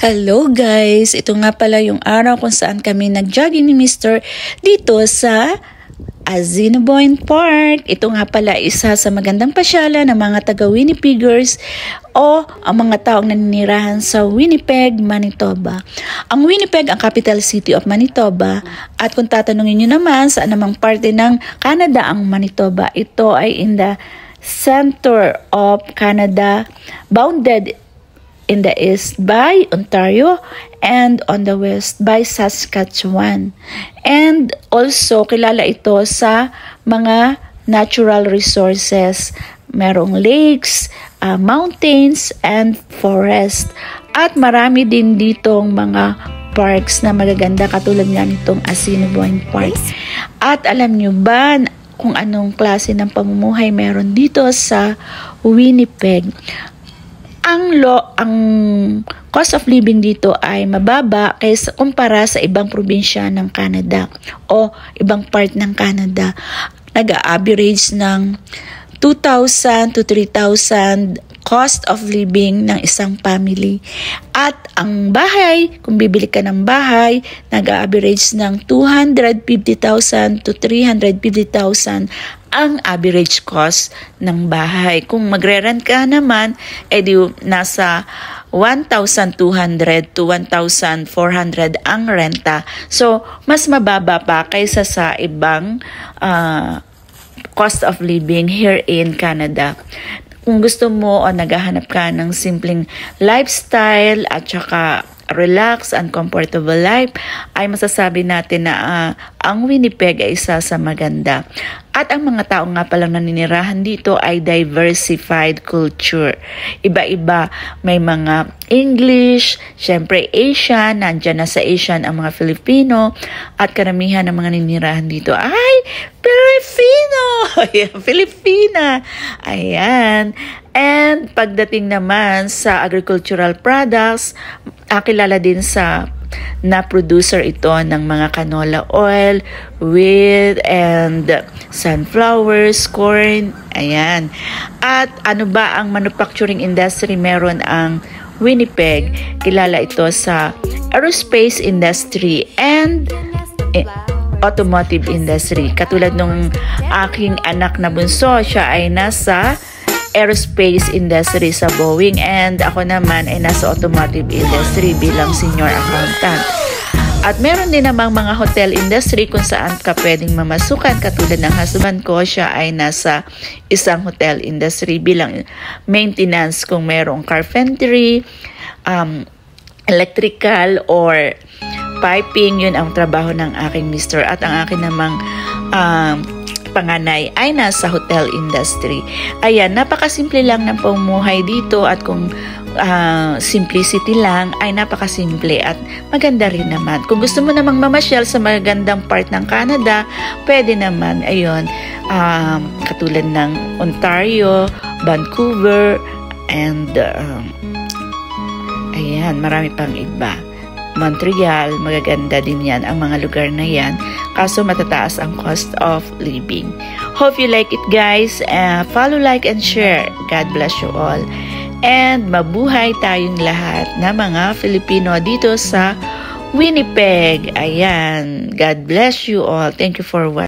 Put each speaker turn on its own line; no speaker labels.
Hello guys! Ito nga pala yung araw kung saan kami nag-jogging ni Mr. dito sa Assiniboine Park. Ito nga pala isa sa magandang pasyala ng mga taga-Winnipeggers o ang mga taong naninirahan sa Winnipeg, Manitoba. Ang Winnipeg ang capital city of Manitoba at kung tatanungin nyo naman saan namang parte ng Canada ang Manitoba, ito ay in the center of Canada, bounded in the east by Ontario and on the west by Saskatchewan. And also kilala ito sa mga natural resources. Merong lakes, mountains, and forest. At marami din ditong mga parks na magaganda katulad nga nitong Assiniboine Park. At alam nyo ba kung anong klase ng pamumuhay meron dito sa Winnipeg? Ang cost of living dito ay mababa kaysa kumpara sa ibang probinsya ng Canada o ibang part ng Canada. Nag-average ng 2,000 to 3,000 cost of living ng isang family. At ang bahay, kung bibili ka ng bahay, nag-average ng 250,000 to 350,000 ang average cost ng bahay. Kung magre-rent ka naman, edi nasa 1,200 to 1,400 ang renta. So, mas mababa pa kaysa sa ibang cost of living here in Canada. Kung gusto mo o naghahanap ka ng simpleng lifestyle at saka relax and comfortable life, ay masasabi natin na ang Winnipeg ay isa sa maganda. At ang mga tao nga palang naninirahan dito ay diversified culture. Iba-iba, may mga English, syempre Asian, nandyan na sa Asian ang mga Filipino, at karamihan ng mga naninirahan dito ay Filipino! Filipina! Ayan. And pagdating naman sa agricultural products, kilala din sa na producer ito ng mga canola oil, wheat, and sunflowers, corn. Ayan. At ano ba ang manufacturing industry? Meron ang Winnipeg. Kilala ito sa aerospace industry and automotive industry. Katulad nung aking anak na bunso, siya ay nasa aerospace industry sa Boeing, and ako naman ay nasa automotive industry bilang senior accountant. At meron din namang mga hotel industry kung saan ka pwedeng mamasukan. Katulad ng husband ko, siya ay nasa isang hotel industry bilang maintenance kung merong carpentry, electrical, or piping. Yun ang trabaho ng aking mister. At ang akin namang panganay ay nasa hotel industry. Ayan, napakasimple lang ng pamumuhay dito, at kung simplicity lang ay napakasimple at maganda rin naman. Kung gusto mo namang mamasyal sa magandang part ng Canada, pwede naman, ayun, katulad ng Ontario, Vancouver, and ayan, marami pang iba. Montreal, magaganda din yan ang mga lugar na yan, kaso matataas ang cost of living. Hope you like it guys. Follow, like, and share. God bless you all. And mabuhay tayong lahat na mga Filipino dito sa Winnipeg. Ayan. God bless you all. Thank you for watching.